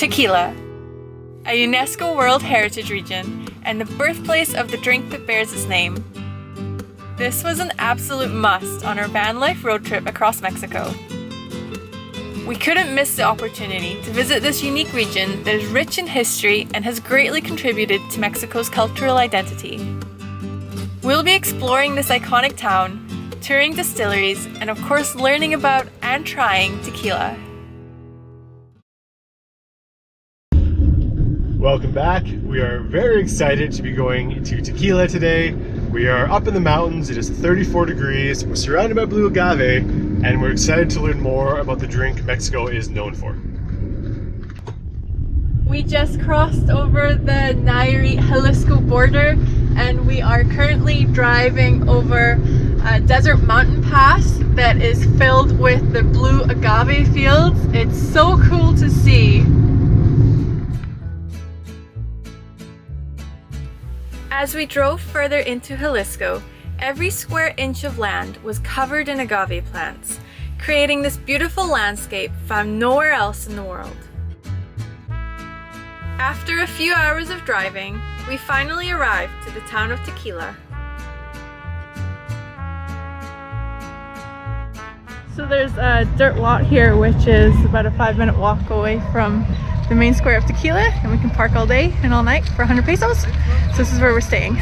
Tequila, a UNESCO World Heritage Region and the birthplace of the drink that bears its name. This was an absolute must on our van life road trip across Mexico. We couldn't miss the opportunity to visit this unique region that is rich in history and has greatly contributed to Mexico's cultural identity. We'll be exploring this iconic town, touring distilleries, and of course learning about and trying tequila. Welcome back. We are very excited to be going to Tequila today. We are up in the mountains. It is 34 degrees. We're surrounded by blue agave, and we're excited to learn more about the drink Mexico is known for. We just crossed over the Nayarit-Jalisco border, and we are currently driving over a desert mountain pass that is filled with the blue agave fields. It's so cool to see. As we drove further into Jalisco, every square inch of land was covered in agave plants, creating this beautiful landscape found nowhere else in the world. After a few hours of driving, we finally arrived to the town of Tequila. So there's a dirt lot here, which is about a 5-minute walk away from the main square of Tequila, and we can park all day and all night for 100 pesos. So this is where we're staying.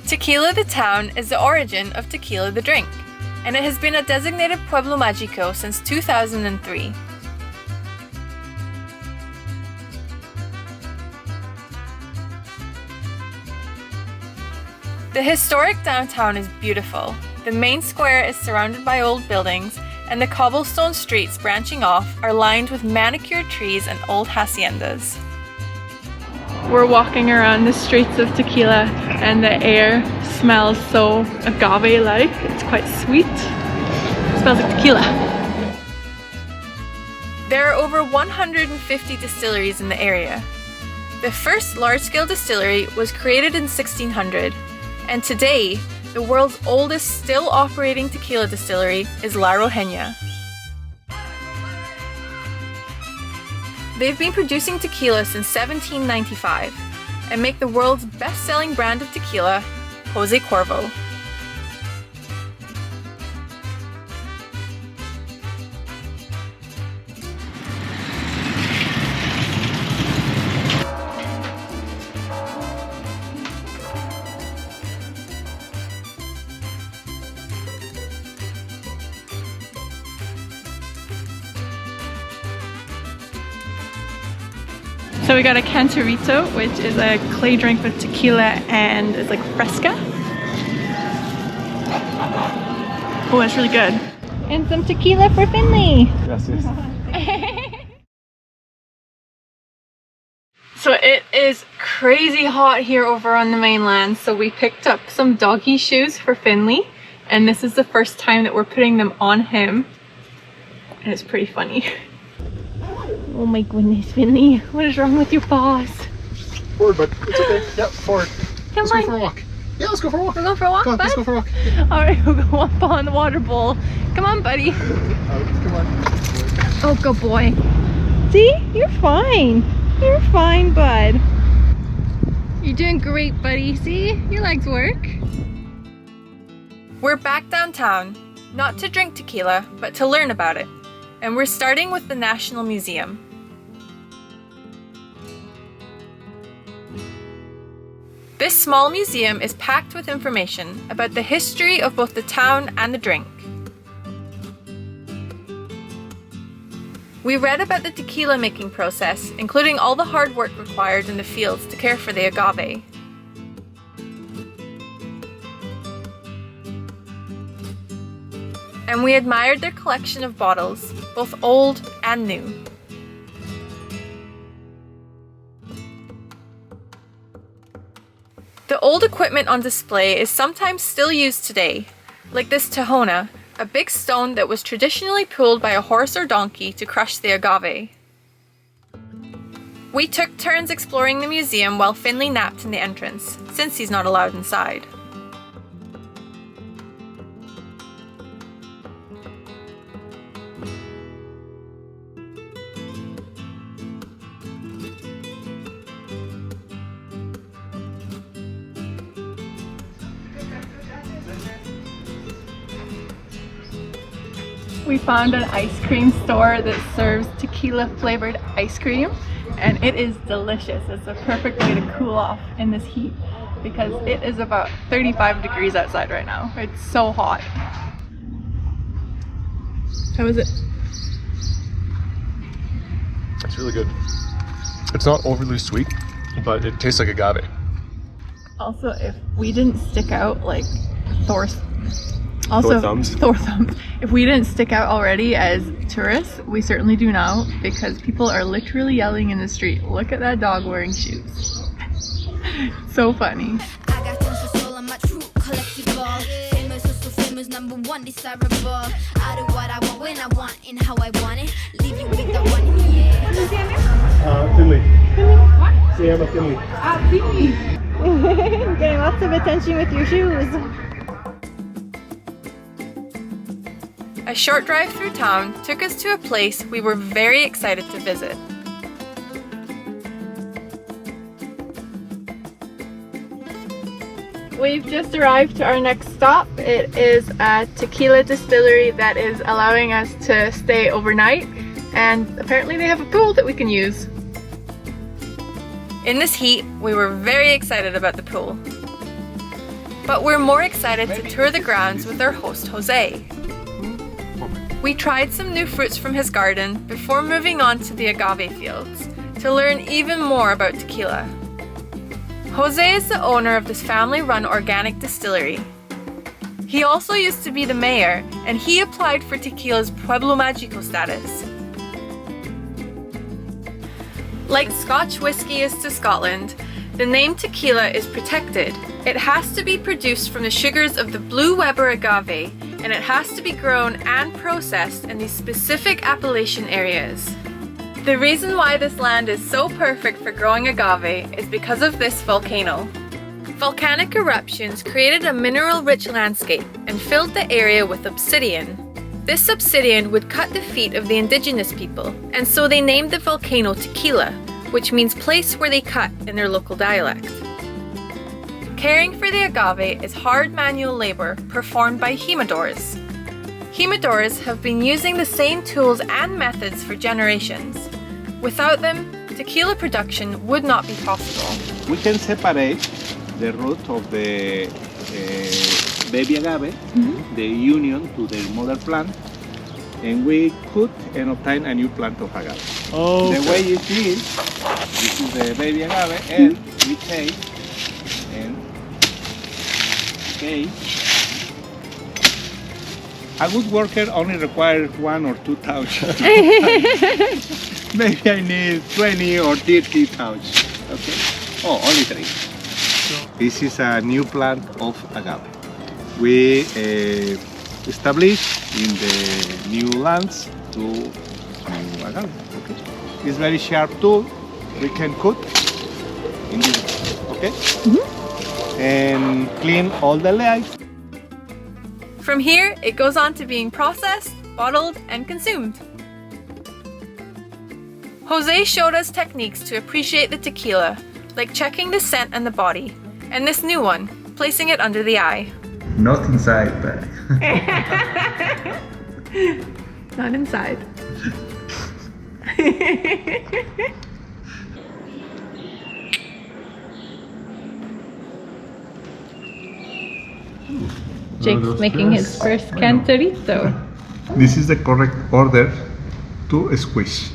Tequila the town is the origin of tequila the drink, and it has been a designated Pueblo Mágico since 2003. The historic downtown is beautiful. The main square is surrounded by old buildings, and the cobblestone streets branching off are lined with manicured trees and old haciendas. We're walking around the streets of Tequila, and the air smells so agave-like. It's quite sweet. It smells like tequila. There are over 150 distilleries in the area. The first large-scale distillery was created in 1600, and today, the world's oldest still operating tequila distillery is La Rojeña. They've been producing tequila since 1795 and make the world's best-selling brand of tequila, Jose Cuervo. So we got a cantarito, which is a clay drink with tequila and it's like fresca. Oh, it's really good. And some tequila for Finley. Yes. So it is crazy hot here over on the mainland, so we picked up some doggy shoes for Finley, and this is the first time that we're putting them on him, and it's pretty funny. Oh my goodness, Finley, what is wrong with your paws? Forward, bud. It's okay. Yep, forward. Come Let's on. go for a walk. Yeah, let's go for a walk. We're going for a walk, Come on, bud? let's go for a walk. Alright, we'll go up on the water bowl. Come on, buddy. Come on. Oh, good boy. See? You're fine. You're fine, bud. You're doing great, buddy. See? Your legs work. We're back downtown, not to drink tequila, but to learn about it. And we're starting with the National Museum. This small museum is packed with information about the history of both the town and the drink. We read about the tequila making process, including all the hard work required in the fields to care for the agave. And we admired their collection of bottles, both old and new. The old equipment on display is sometimes still used today, like this tahona, a big stone that was traditionally pulled by a horse or donkey to crush the agave. We took turns exploring the museum while Finley napped in the entrance, since he's not allowed inside. We found an ice cream store that serves tequila flavored ice cream, and it is delicious. It's a perfect way to cool off in this heat because it is about 35 degrees outside right now. It's so hot. How is it? It's really good. It's not overly sweet, but it tastes like agave. Also, if we didn't stick out like Thor thumbs. If we didn't stick out already as tourists, we certainly do now because people are literally yelling in the street. Look at that dog wearing shoes. So funny. I got tons of soul on my true collectible. Famous, so famous, number one desirable. I do what I want when I want and how I want it. Leave you with the one, yeah. What is your name? Finley. What? Sam Finley. Finley. Getting lots of attention with your shoes. A short drive through town took us to a place we were very excited to visit. We've just arrived to our next stop. It is a tequila distillery that is allowing us to stay overnight, and apparently they have a pool that we can use. In this heat, we were very excited about the pool. But we're more excited to tour the grounds with our host Jose. We tried some new fruits from his garden before moving on to the agave fields to learn even more about tequila. Jose is the owner of this family-run organic distillery. He also used to be the mayor, and he applied for tequila's Pueblo Mágico status. Like Scotch whiskey is to Scotland, the name tequila is protected. It has to be produced from the sugars of the Blue Weber agave, and it has to be grown and processed in these specific appellation areas. The reason why this land is so perfect for growing agave is because of this volcano. Volcanic eruptions created a mineral-rich landscape and filled the area with obsidian. This obsidian would cut the feet of the indigenous people, and so they named the volcano Tequila, which means place where they cut in their local dialect. Caring for the agave is hard manual labor performed by humidors. Humidors have been using the same tools and methods for generations. Without them, tequila production would not be possible. We can separate the root of the baby agave, the union to the mother plant, and we cut and obtain a new plant of agave. Oh. The way it is, this is the baby agave, and we take and okay. A good worker only requires 1 or 2 touches. Maybe I need 20 or 30 touches. Okay. Oh, only 3. This is a new plant of agave. We establish in the new lands to new agave. Okay. It's very sharp tool. We can cut in this. Okay. And clean all the legs. From here, it goes on to being processed, bottled, and consumed. Jose showed us techniques to appreciate the tequila, like checking the scent and the body, and this new one, placing it under the eye. Not inside, but Not inside. Jake's making his first cantarito. this is the correct order to squish.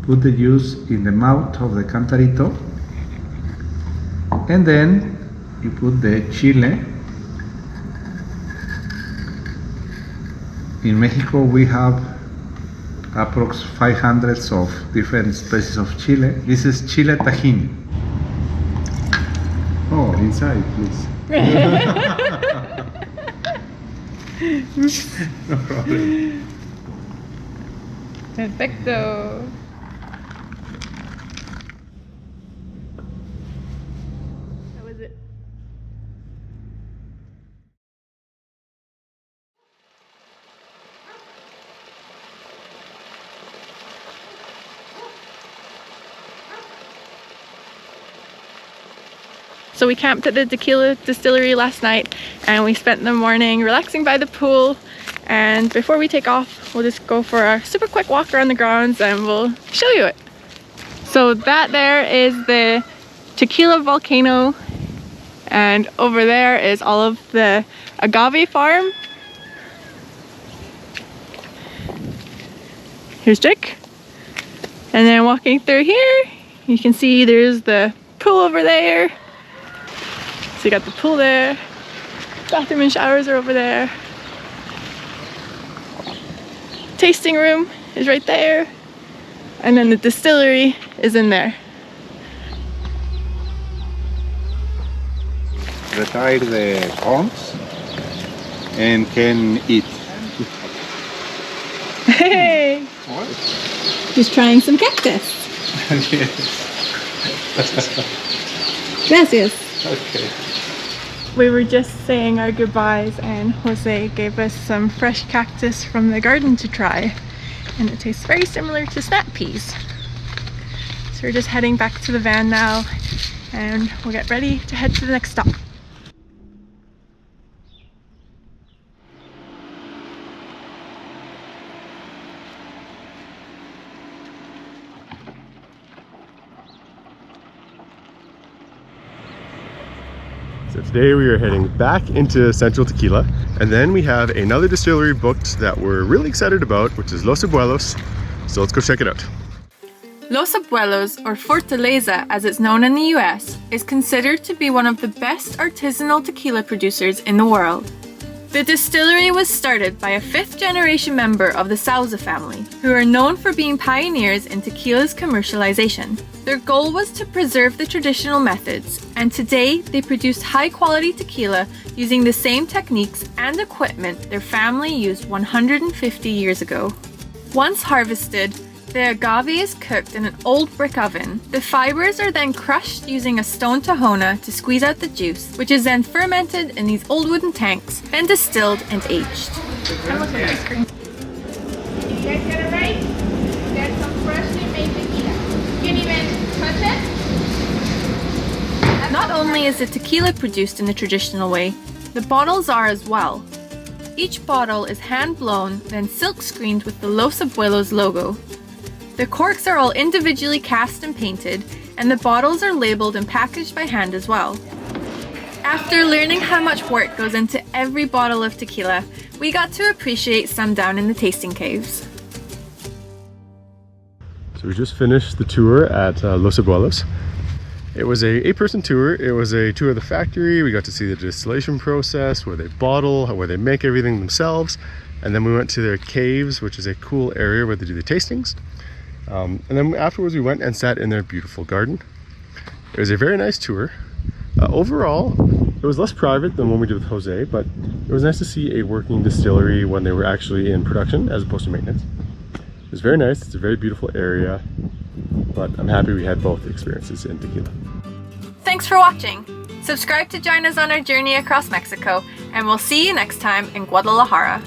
Put the juice in the mouth of the cantarito, and then you put the chile. In Mexico we have approx 500 of different species of chile. This is chile Tajín. Oh, inside, please. No problem. Perfecto. How was it? So we camped at the tequila distillery last night and we spent the morning relaxing by the pool. And before we take off, we'll just go for a super quick walk around the grounds and we'll show you it. So that there is the tequila volcano, and over there is all of the agave farm. Here's Jake. And then walking through here, you can see there's the pool over there. So you got the pool there. Bathroom and showers are over there. Tasting room is right there. And then the distillery is in there. Retire the horns and can eat. Hey! What? Just trying some cactus. Gracias. Okay. We were just saying our goodbyes and Jose gave us some fresh cactus from the garden to try. And it tastes very similar to snap peas. So we're just heading back to the van now and we'll get ready to head to the next stop. So today we are heading back into Central Tequila, and then we have another distillery booked that we're really excited about, which is Los Abuelos. So let's go check it out. Los Abuelos, or Fortaleza as it's known in the US, is considered to be one of the best artisanal tequila producers in the world. The distillery was started by a 5th generation member of the Souza family, who are known for being pioneers in tequila's commercialization. Their goal was to preserve the traditional methods, and today they produce high-quality tequila using the same techniques and equipment their family used 150 years ago. Once harvested, the agave is cooked in an old brick oven. The fibers are then crushed using a stone tahona to squeeze out the juice, which is then fermented in these old wooden tanks, then distilled and aged. That looks like ice cream. Did you guys get it right? That's some freshly made tequila. You can even touch it. Not only is the tequila produced in the traditional way, the bottles are as well. Each bottle is hand blown, then silk screened with the Los Abuelos logo. The corks are all individually cast and painted, and the bottles are labeled and packaged by hand as well. After learning how much work goes into every bottle of tequila, we got to appreciate some down in the tasting caves. So we just finished the tour at Los Abuelos. It was a 8-person tour. It was a tour of the factory. We got to see the distillation process, where they bottle, where they make everything themselves. And then we went to their caves, which is a cool area where they do the tastings. And then afterwards we went and sat in their beautiful garden. It was a very nice tour. Overall, it was less private than when we did with Jose, but it was nice to see a working distillery when they were actually in production as opposed to maintenance. It was very nice. It's a very beautiful area, but I'm happy we had both experiences in tequila. Thanks for watching. Subscribe to join us on our journey across Mexico, and we'll see you next time in Guadalajara.